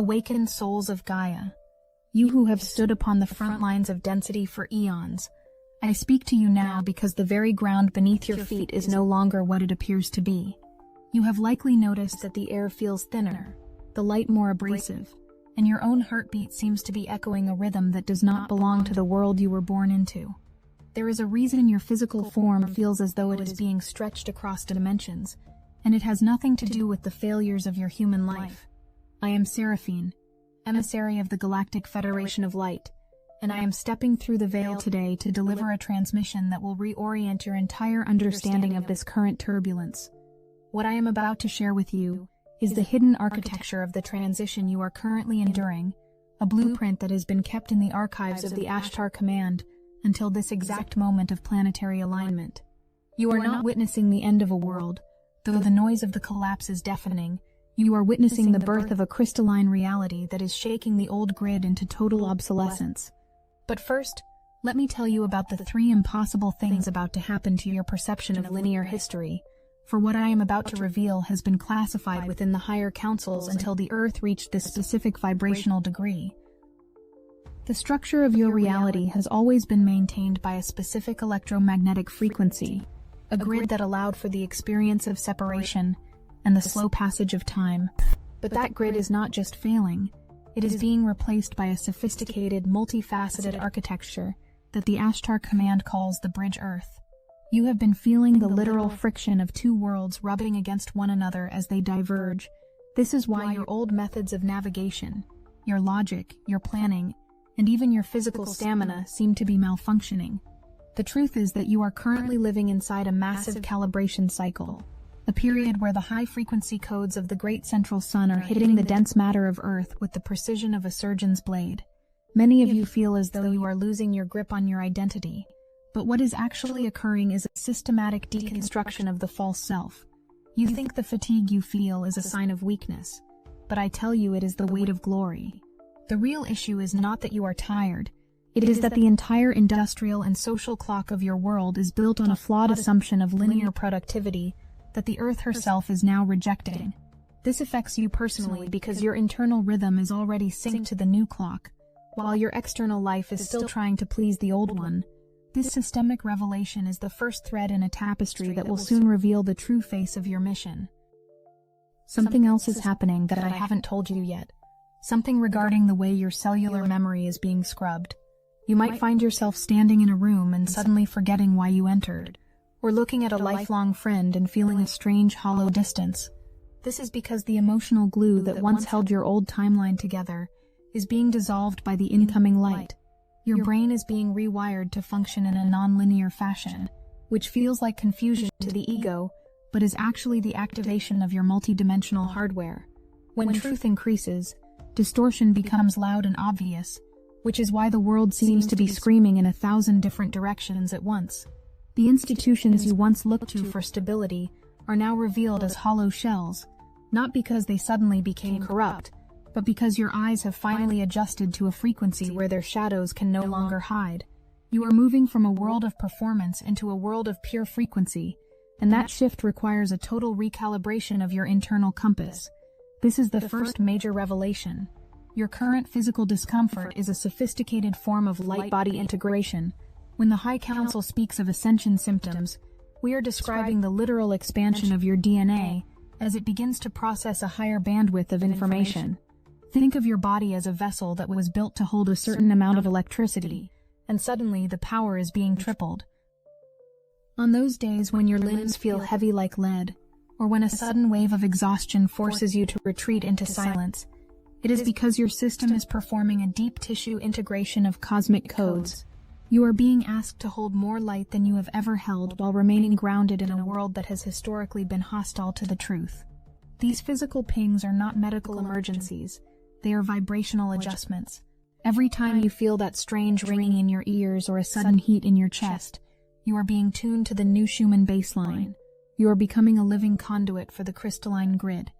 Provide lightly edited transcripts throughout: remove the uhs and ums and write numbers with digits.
Awakened souls of Gaia, you who have stood upon the front lines of density for eons, I speak to you now because the very ground beneath your feet is no longer what it appears to be. You have likely noticed that the air feels thinner, the light more abrasive, and your own heartbeat seems to be echoing a rhythm that does not belong to the world you were born into. There is a reason your physical form feels as though it is being stretched across dimensions, and it has nothing to do with the failures of your human life. I am Seraphine, emissary of the Galactic Federation of Light, and I am stepping through the veil today to deliver a transmission that will reorient your entire understanding of this current turbulence. What I am about to share with you is the hidden architecture of the transition you are currently enduring, a blueprint that has been kept in the archives of the Ashtar Command until this exact moment of planetary alignment. You are not witnessing the end of a world, though the noise of the collapse is deafening. You are witnessing the birth of a crystalline reality that is shaking the old grid into total obsolescence. But first, let me tell you about the 3 impossible things about to happen to your perception of linear history, for what I am about to reveal has been classified within the higher councils until the Earth reached this specific vibrational degree. The structure of your reality has always been maintained by a specific electromagnetic frequency, a grid that allowed for the experience of separation and the slow passage of time. But that grid is not just failing, it is being replaced by a sophisticated, multifaceted architecture that the Ashtar Command calls the Bridge Earth. You have been feeling the literal friction of 2 worlds rubbing against one another as they diverge. This is why your old methods of navigation, your logic, your planning, and even your physical stamina seem to be malfunctioning. The truth is that you are currently living inside a massive calibration cycle, a period where the high-frequency codes of the great central sun are hitting the dense matter of Earth with the precision of a surgeon's blade. Many of you feel as though you are losing your grip on your identity, but what is actually occurring is a systematic deconstruction of the false self. You think the fatigue you feel is a sign of weakness, but I tell you it is the weight of glory. The real issue is not that you are tired, it is that the entire industrial and social clock of your world is built on a flawed assumption of linear productivity that the Earth herself is now rejecting. This affects you personally because your internal rhythm is already synced to the new clock, while your external life is still trying to please the old one. This systemic revelation is the first thread in a tapestry that will soon reveal the true face of your mission. Something else is happening that I haven't told you yet. Something regarding the way your cellular memory is being scrubbed. You might find yourself standing in a room and suddenly forgetting why you entered, or looking at a lifelong friend and feeling a strange, hollow distance. This is because the emotional glue that once held your old timeline together is being dissolved by the incoming light. Your brain is being rewired to function in a non-linear fashion, which feels like confusion to the ego, but is actually the activation of your multidimensional hardware. When truth increases, distortion becomes loud and obvious, which is why the world seems to be screaming in 1,000 different directions at once. The institutions you once looked to for stability are now revealed as hollow shells, not because they suddenly became corrupt, but because your eyes have finally adjusted to a frequency where their shadows can no longer hide. You are moving from a world of performance into a world of pure frequency, and that shift requires a total recalibration of your internal compass. This is the first major revelation. Your current physical discomfort is a sophisticated form of light-body integration. When the High Council speaks of Ascension symptoms, we are describing the literal expansion of your DNA as it begins to process a higher bandwidth of information. Think of your body as a vessel that was built to hold a certain amount of electricity, and suddenly the power is being tripled. On those days when your limbs feel heavy like lead, or when a sudden wave of exhaustion forces you to retreat into silence, it is because your system is performing a deep tissue integration of cosmic codes. You are being asked to hold more light than you have ever held while remaining grounded in a world that has historically been hostile to the truth. These physical pings are not medical emergencies, they are vibrational adjustments. Every time you feel that strange ringing in your ears or a sudden heat in your chest, you are being tuned to the new Schumann baseline. You are becoming a living conduit for the crystalline grid,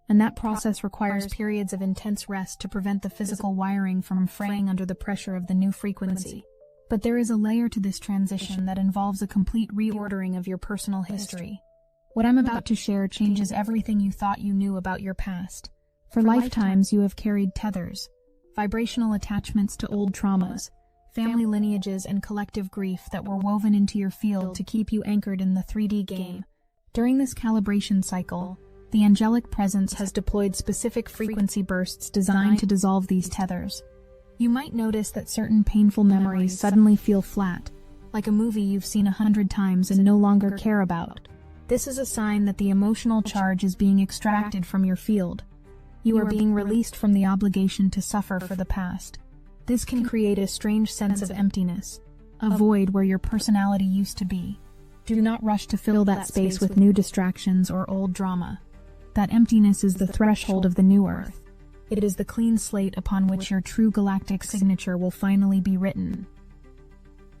and that process requires periods of intense rest to prevent the physical wiring from fraying under the pressure of the new frequency. But there is a layer to this transition that involves a complete reordering of your personal history. What I'm about to share changes everything you thought you knew about your past. For lifetimes you have carried tethers, vibrational attachments to old traumas, family lineages and collective grief that were woven into your field to keep you anchored in the 3D game. During this calibration cycle, the angelic presence has deployed specific frequency bursts designed to dissolve these tethers. You might notice that certain painful memories suddenly feel flat, like a movie you've seen 100 times and no longer care about. This is a sign that the emotional charge is being extracted from your field. You are being released from the obligation to suffer for the past. This can create a strange sense of emptiness, a void where your personality used to be. Do not rush to fill that space with new distractions or old drama. That emptiness is the threshold of the new Earth. It is the clean slate upon which your true galactic signature will finally be written.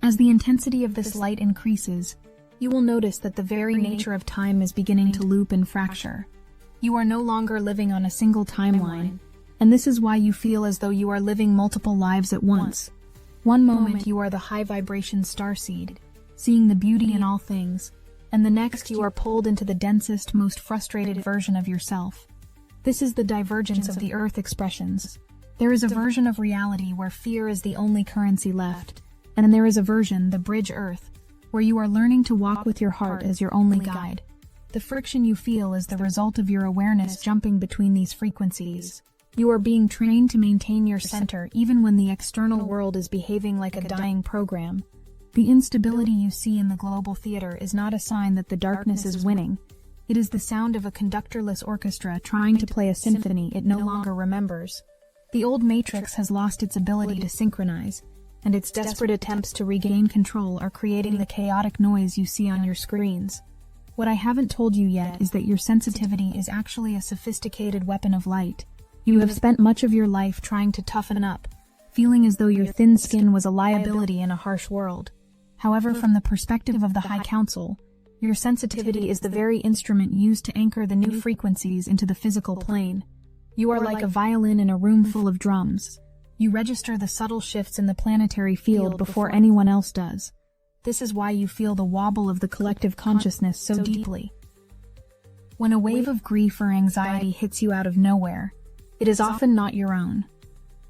As the intensity of this light increases, you will notice that the very nature of time is beginning to loop and fracture. You are no longer living on a single timeline, and this is why you feel as though you are living multiple lives at once. One moment you are the high-vibration starseed, seeing the beauty in all things, and the next you are pulled into the densest, most frustrated version of yourself. This is the divergence of the Earth expressions. There is a version of reality where fear is the only currency left, and there is a version, the bridge Earth, where you are learning to walk with your heart as your only guide. The friction you feel is the result of your awareness jumping between these frequencies. You are being trained to maintain your center even when the external world is behaving like a dying program. The instability you see in the global theater is not a sign that the darkness is winning. It is the sound of a conductorless orchestra trying to play a symphony it no longer remembers. The old matrix has lost its ability to synchronize, and its desperate attempts to regain control are creating the chaotic noise you see on your screens. What I haven't told you yet is that your sensitivity is actually a sophisticated weapon of light. You have spent much of your life trying to toughen up, feeling as though your thin skin was a liability in a harsh world. However, from the perspective of the High Council, your sensitivity is the very instrument used to anchor the new frequencies into the physical plane. You are like a violin in a room full of drums. You register the subtle shifts in the planetary field before anyone else does. This is why you feel the wobble of the collective consciousness so deeply. When a wave of grief or anxiety hits you out of nowhere, it is often not your own.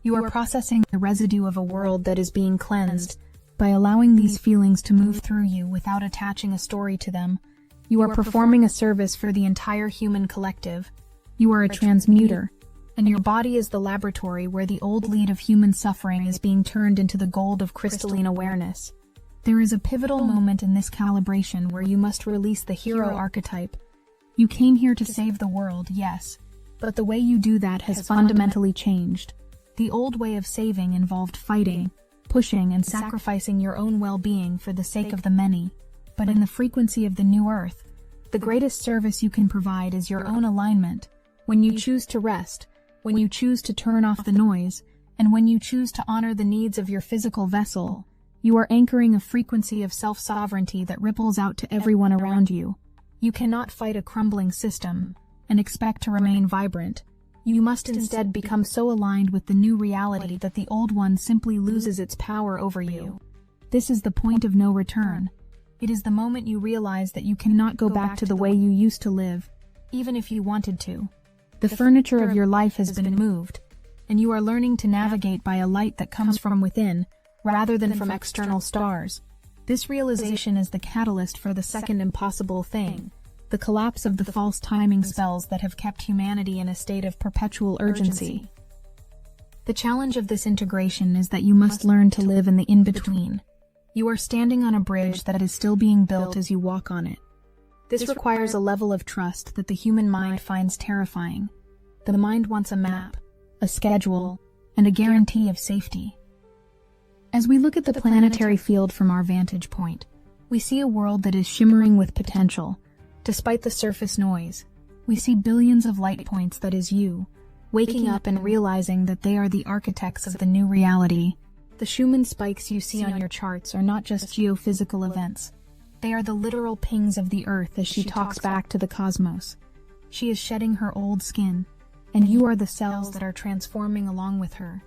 You are processing the residue of a world that is being cleansed. By allowing these feelings to move through you without attaching a story to them, you are performing a service for the entire human collective. You are a transmuter, and your body is the laboratory where the old lead of human suffering is being turned into the gold of crystalline awareness. There is a pivotal moment in this calibration where you must release the hero archetype. You came here to save the world, yes, but the way you do that has fundamentally changed. The old way of saving involved fighting, pushing and sacrificing your own well-being for the sake of the many. But in the frequency of the new Earth, the greatest service you can provide is your own alignment. When you choose to rest, when you choose to turn off the noise, and when you choose to honor the needs of your physical vessel, you are anchoring a frequency of self-sovereignty that ripples out to everyone around you. You cannot fight a crumbling system and expect to remain vibrant. You must instead become so aligned with the new reality that the old one simply loses its power over you. This is the point of no return. It is the moment you realize that you cannot go back to the way you used to live, even if you wanted to. The furniture of your life has been moved, and you are learning to navigate by a light that comes from within, rather than from external stars. This realization is the catalyst for the second impossible thing, the collapse of the false timing spells that have kept humanity in a state of perpetual urgency. The challenge of this integration is that you must learn to live in the in-between. You are standing on a bridge that is still being built as you walk on it. This requires a level of trust that the human mind finds terrifying. The mind wants a map, a schedule, and a guarantee of safety. As we look at the planetary field from our vantage point, we see a world that is shimmering with potential. Despite the surface noise, we see billions of light points that is you, waking up and realizing that they are the architects of the new reality. The Schumann spikes you see on your charts are not just geophysical events. They are the literal pings of the Earth as she talks back to the cosmos. She is shedding her old skin, and you are the cells that are transforming along with her.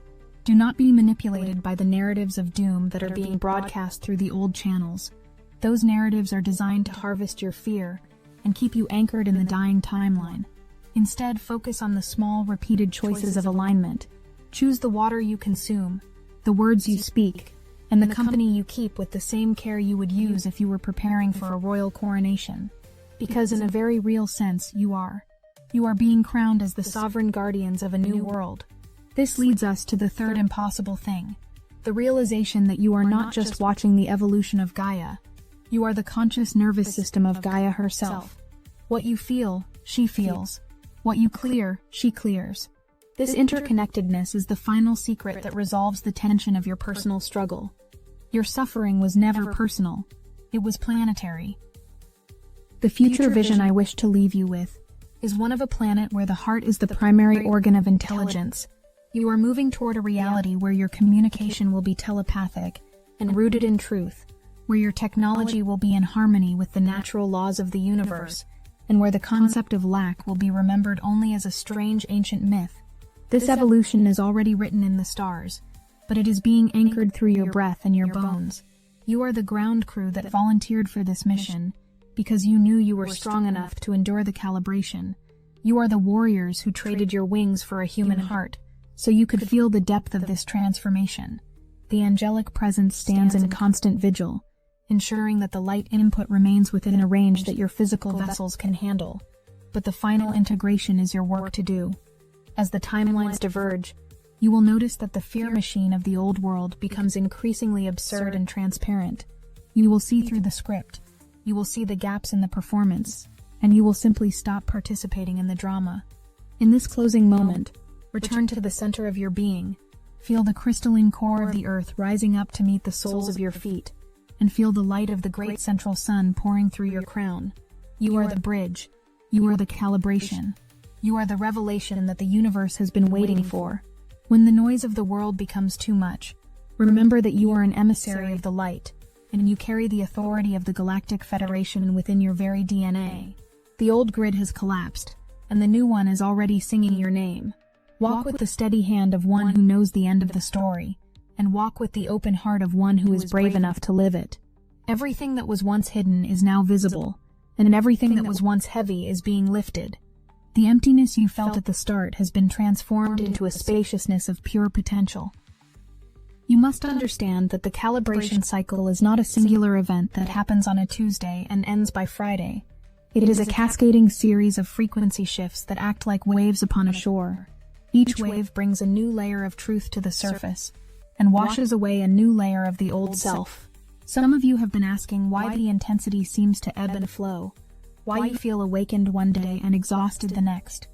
Do not be manipulated by the narratives of doom that are being broadcast through the old channels. Those narratives are designed to harvest your fear and keep you anchored in the dying timeline. Instead, focus on the small, repeated choices of alignment. Choose the water you consume, the words you speak, and the company you keep with the same care you would use if you were preparing for a royal coronation. Because in a very real sense, you are being crowned as the sovereign guardians of a new world. This leads us to the third impossible thing, the realization that you are not just watching the evolution of Gaia. You are the conscious nervous system of Gaia herself. What you feel, she feels. What you clear, she clears. This interconnectedness is the final secret that resolves the tension of your personal struggle. Your suffering was never personal. It was planetary. The future vision I wish to leave you with is one of a planet where the heart is the primary organ of intelligence. You are moving toward a reality where your communication will be telepathic and rooted in truth, where your technology will be in harmony with the natural laws of the universe, and where the concept of lack will be remembered only as a strange ancient myth. This evolution is already written in the stars, but it is being anchored through your breath and your bones. You are the ground crew that volunteered for this mission because you knew you were strong enough to endure the calibration. You are the warriors who traded your wings for a human heart, so you could feel the depth of this transformation. The angelic presence stands in constant vigil, ensuring that the light input remains within a range that your physical vessels can handle. But the final integration is your work to do. As the timelines diverge, you will notice that the fear machine of the old world becomes increasingly absurd and transparent. You will see through the script. You will see the gaps in the performance, and you will simply stop participating in the drama. In this closing moment, return to the center of your being. Feel the crystalline core of the earth rising up to meet the soles of your feet, and feel the light of the great central sun pouring through your crown. You are the bridge. You are the calibration. You are the revelation that the universe has been waiting for. When the noise of the world becomes too much, remember that you are an emissary of the light, and you carry the authority of the Galactic Federation within your very DNA. The old grid has collapsed, and the new one is already singing your name. Walk with the steady hand of one who knows the end of the story, and walk with the open heart of one who is brave enough to live it. Everything that was once hidden is now visible, and everything that was once heavy is being lifted. The emptiness you felt at the start has been transformed into a spaciousness of pure potential. You must understand that the calibration cycle is not a singular event that happens on a Tuesday and ends by Friday. It is a cascading series of frequency shifts that act like waves upon a shore. Each wave brings a new layer of truth to the surface, and washes away a new layer of the old self. Some of you have been asking why the intensity seems to ebb and flow, why you feel awakened one day and exhausted the next.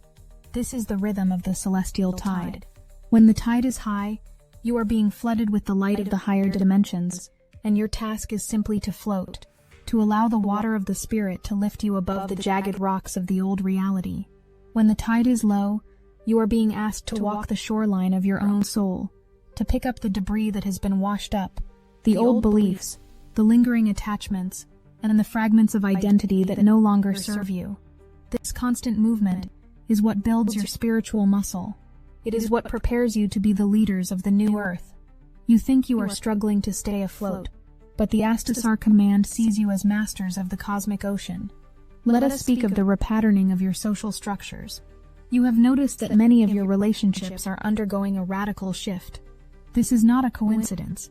This is the rhythm of the celestial tide. When the tide is high, you are being flooded with the light of the higher dimensions, and your task is simply to float, to allow the water of the spirit to lift you above the jagged rocks of the old reality. When the tide is low, you are being asked to walk the shoreline of your own soul, to pick up the debris that has been washed up, the old beliefs, the lingering attachments, and the fragments of identity that no longer serve you. This constant movement is what builds your spiritual muscle. It is what prepares you to be the leaders of the new earth. You think you are struggling to stay afloat, but the Astasar command sees you as masters of the cosmic ocean. Let us speak of the repatterning of your social structures. You have noticed that many of your relationships are undergoing a radical shift. This is not a coincidence.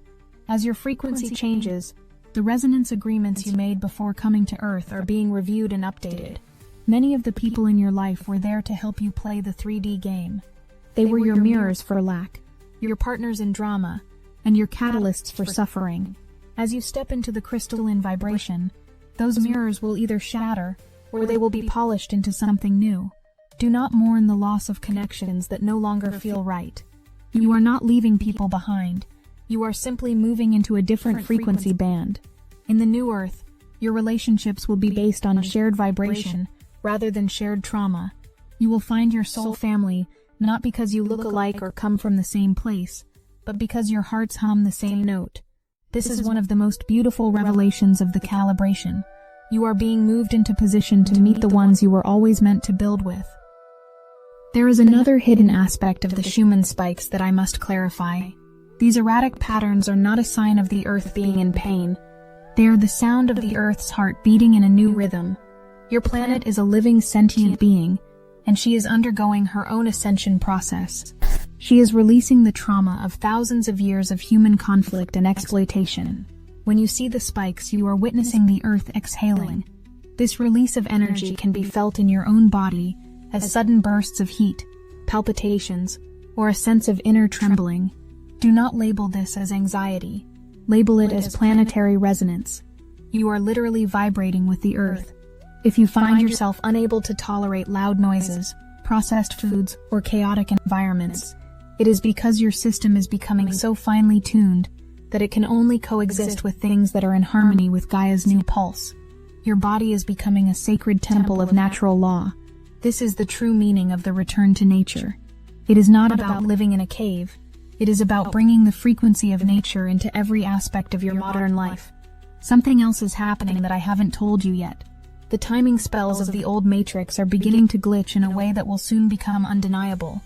As your frequency changes, the resonance agreements you made before coming to Earth are being reviewed and updated. Many of the people in your life were there to help you play the 3D game. They were your mirrors for lack, your partners in drama, and your catalysts for suffering. As you step into the crystalline vibration, those mirrors will either shatter, or they will be polished into something new. Do not mourn the loss of connections that no longer feel right. You are not leaving people behind. You are simply moving into a different frequency band. In the new Earth, your relationships will be based on shared vibration rather than shared trauma. You will find your soul family not because you look alike or come from the same place, but because your hearts hum the same note. This is one of the most beautiful revelations of the calibration. You are being moved into position to meet the ones you were always meant to build with. There is another hidden aspect of the Schumann spikes that I must clarify. These erratic patterns are not a sign of the Earth being in pain. They are the sound of the Earth's heart beating in a new rhythm. Your planet is a living, sentient being, and she is undergoing her own ascension process. She is releasing the trauma of thousands of years of human conflict and exploitation. When you see the spikes, you are witnessing the earth exhaling. This release of energy can be felt in your own body as sudden bursts of heat, palpitations, or a sense of inner trembling. Do not label this as anxiety. Label it as planetary resonance. You are literally vibrating with the earth. If you find yourself unable to tolerate loud noises, processed foods, or chaotic environments, it is because your system is becoming so finely tuned that it can only coexist with things that are in harmony with Gaia's new pulse. Your body is becoming a sacred temple of natural law. This is the true meaning of the return to nature. It is not about living in a cave. It is about bringing the frequency of nature into every aspect of your modern life. Something else is happening that I haven't told you yet. The timing spells of the old matrix are beginning to glitch in a way that will soon become undeniable.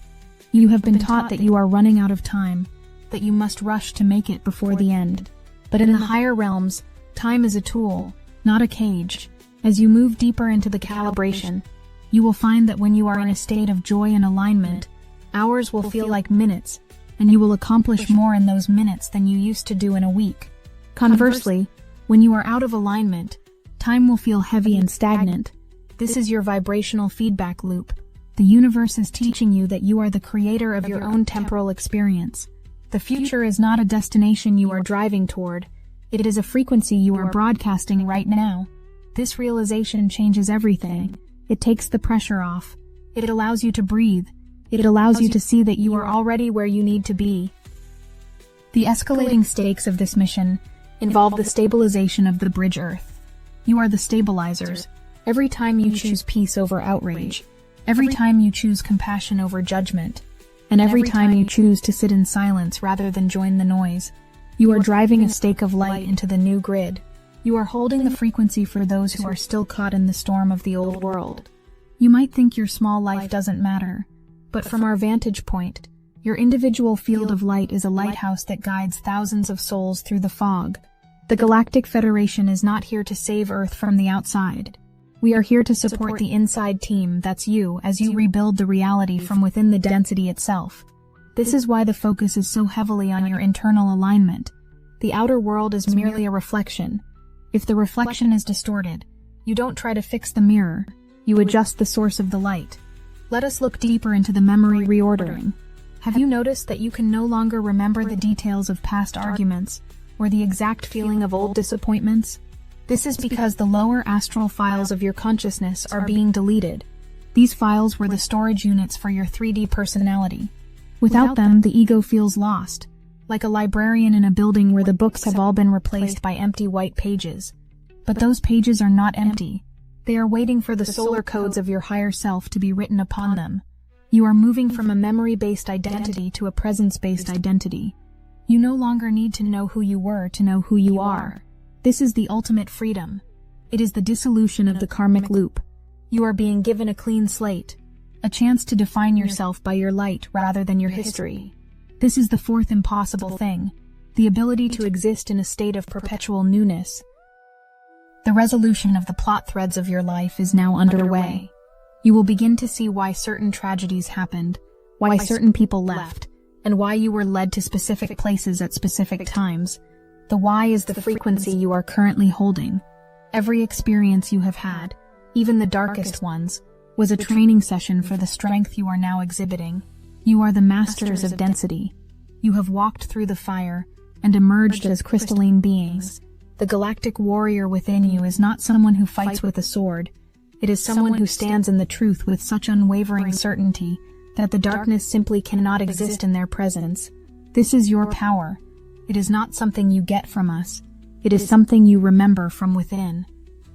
You have been taught that you are running out of time, that you must rush to make it before the end. But in the higher realms, time is a tool, not a cage. As you move deeper into the calibration, you will find that when you are in a state of joy and alignment, hours will feel like minutes, and you will accomplish more in those minutes than you used to do in a week. Conversely, when you are out of alignment, time will feel heavy and stagnant. This is your vibrational feedback loop. The universe is teaching you that you are the creator of your own temporal experience. The future is not a destination you are driving toward. It is a frequency you are broadcasting right now. This realization changes everything. It takes the pressure off. It allows you to breathe. It allows you to see that you are already where you need to be. The escalating stakes of this mission involve the stabilization of the bridge Earth. You are the stabilizers. Every time you choose peace over outrage, every time you choose compassion over judgment, and every time you choose to sit in silence rather than join the noise, you are driving a stake of light into the new grid. You are holding the frequency for those who are still caught in the storm of the old world. You might think your small life doesn't matter, but from our vantage point, your individual field of light is a lighthouse that guides thousands of souls through the fog. The Galactic Federation is not here to save Earth from the outside. We are here to support the inside team, that's you, as you rebuild the reality from within the density itself. This is why the focus is so heavily on your internal alignment. The outer world is merely a reflection. If the reflection is distorted, you don't try to fix the mirror, you adjust the source of the light. Let us look deeper into the memory reordering. Have you noticed that you can no longer remember the details of past arguments, or the exact feeling of old disappointments? This is because the lower astral files of your consciousness are being deleted. These files were the storage units for your 3D personality. Without them, the ego feels lost, like a librarian in a building where the books have all been replaced by empty white pages. But those pages are not empty. They are waiting for the solar codes of your higher self to be written upon them. You are moving from a memory-based identity to a presence-based identity. You no longer need to know who you were to know who you are. This is the ultimate freedom. It is the dissolution of the karmic loop. You are being given a clean slate, a chance to define yourself by your light rather than your history. This is the fourth impossible thing, the ability to exist in a state of perpetual newness. The resolution of the plot threads of your life is now underway. You will begin to see why certain tragedies happened, why certain people left, and why you were led to specific places at specific times. The why is the frequency you are currently holding. Every experience you have had, even the darkest ones, was a training session for the strength you are now exhibiting. You are the masters of density. You have walked through the fire and emerged as crystalline beings. The galactic warrior within you is not someone who fights with a sword. It is someone who stands in the truth with such unwavering certainty that the darkness simply cannot exist in their presence. This is your power. It is not something you get from us. It is something you remember from within.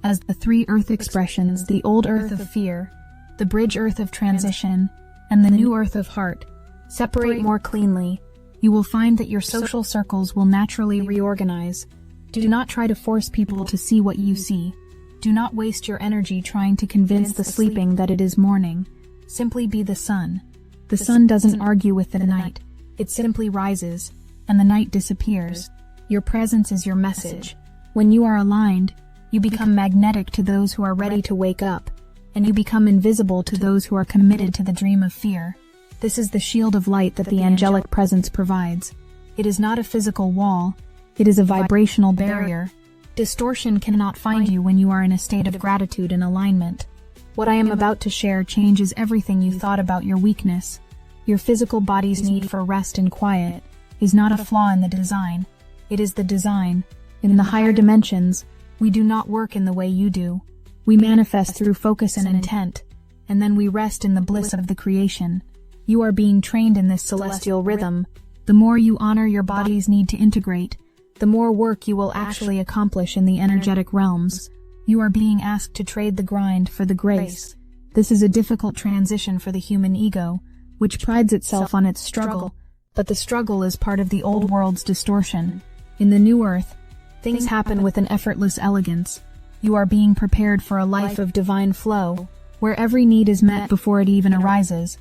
As the three earth expressions, the old earth of fear, the bridge earth of transition, and the new earth of heart, separate more cleanly, you will find that your social circles will naturally reorganize. Do not try to force people to see what you see. Do not waste your energy trying to convince the sleeping that it is morning. Simply be the sun. The sun doesn't argue with the night. It simply rises, and the night disappears. Your presence is your message. When you are aligned, you become magnetic to those who are ready to wake up. and you become invisible to those who are committed to the dream of fear. This is the shield of light that the angelic presence provides. It is not a physical wall, it is a vibrational barrier. Distortion cannot find you when you are in a state of gratitude and alignment. What I am about to share changes everything you thought about your weakness. Your physical body's need for rest and quiet is not a flaw in the design. It is the design. In the higher dimensions, we do not work in the way you do. We manifest through focus and intent, and then we rest in the bliss of the creation. You are being trained in this celestial rhythm. The more you honor your body's need to integrate, the more work you will actually accomplish in the energetic realms. You are being asked to trade the grind for the grace. This is a difficult transition for the human ego, which prides itself on its struggle, but the struggle is part of the old world's distortion. In the new earth, things happen with an effortless elegance. You are being prepared for a life of divine flow, where every need is met before it even arises.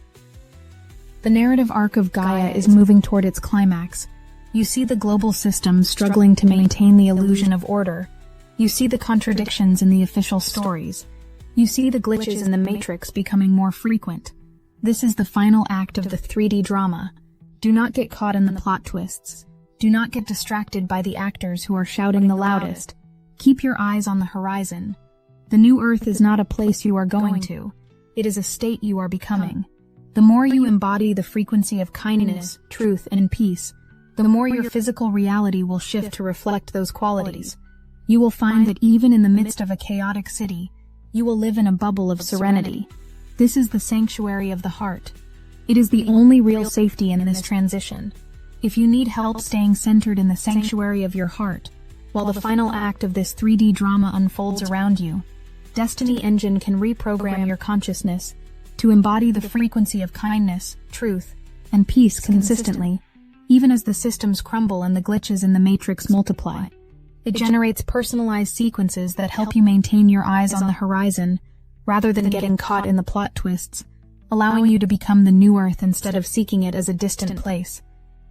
The narrative arc of Gaia is moving toward its climax. You see the global system struggling to maintain the illusion of order. You see the contradictions in the official stories. You see the glitches in the matrix becoming more frequent. This is the final act of the 3D drama. Do not get caught in the plot twists. Do not get distracted by the actors who are shouting the loudest. Keep your eyes on the horizon. The new earth is not a place you are going to. It is a state you are becoming. The more you embody the frequency of kindness, truth, and peace, the more your physical reality will shift to reflect those qualities. You will find that even in the midst of a chaotic city, you will live in a bubble of serenity. This is the sanctuary of the heart. It is the only real safety in this transition. If you need help staying centered in the sanctuary of your heart, while the final act of this 3D drama unfolds around you, Destiny Engine can reprogram your consciousness to embody the frequency of kindness, truth, and peace consistently, even as the systems crumble and the glitches in the matrix multiply. It generates personalized sequences that help you maintain your eyes on the horizon, rather than getting caught in the plot twists, allowing you to become the new earth instead of seeking it as a distant place.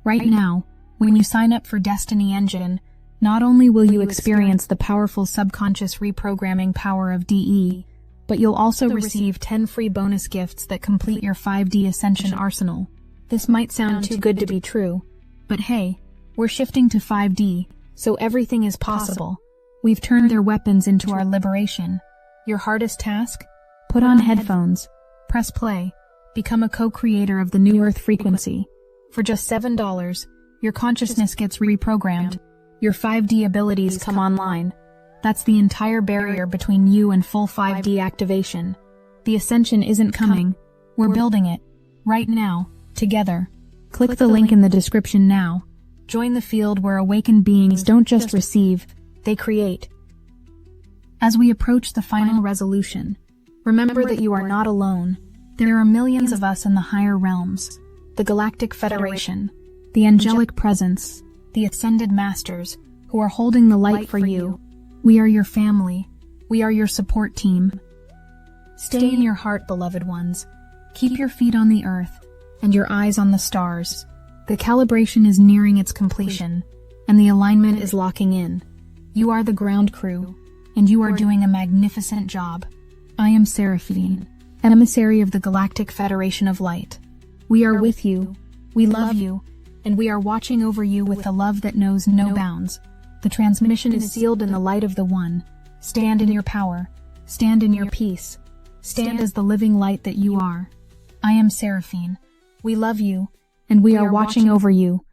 Right now, when you sign up for Destiny Engine, not only will you experience the powerful subconscious reprogramming power of DE, but you'll also receive 10 free bonus gifts that complete your 5D Ascension arsenal. This might sound too good to be true, but hey, we're shifting to 5D, so everything is possible. We've turned their weapons into our liberation. Your hardest task? Put on headphones, press play, become a co-creator of the new earth frequency. For just $7, your consciousness gets reprogrammed. Your 5D abilities come online. That's the entire barrier between you and full 5D activation. The Ascension isn't coming. We're building it. Right now. Together. Click the link in the description now. Join the field where awakened beings don't just receive, they create. As we approach the final resolution, remember that you are not alone. There are millions of us in the higher realms. The Galactic Federation, the Angelic Presence, the Ascended Masters, who are holding the light for you. We are your family. We are your support team. Stay in your heart, beloved ones. Keep your feet on the earth and your eyes on the stars. The calibration is nearing its completion, and the alignment is locking in. You are the ground crew, and you are doing a magnificent job. I am Seraphine, emissary of the Galactic Federation of Light. We are with you, we love you, and we are watching over you with the love that knows no bounds. The transmission is sealed in the light of the One. Stand in your power. Stand in your peace. Stand as the living light that you are. I am Seraphine. We love you, and we are watching over you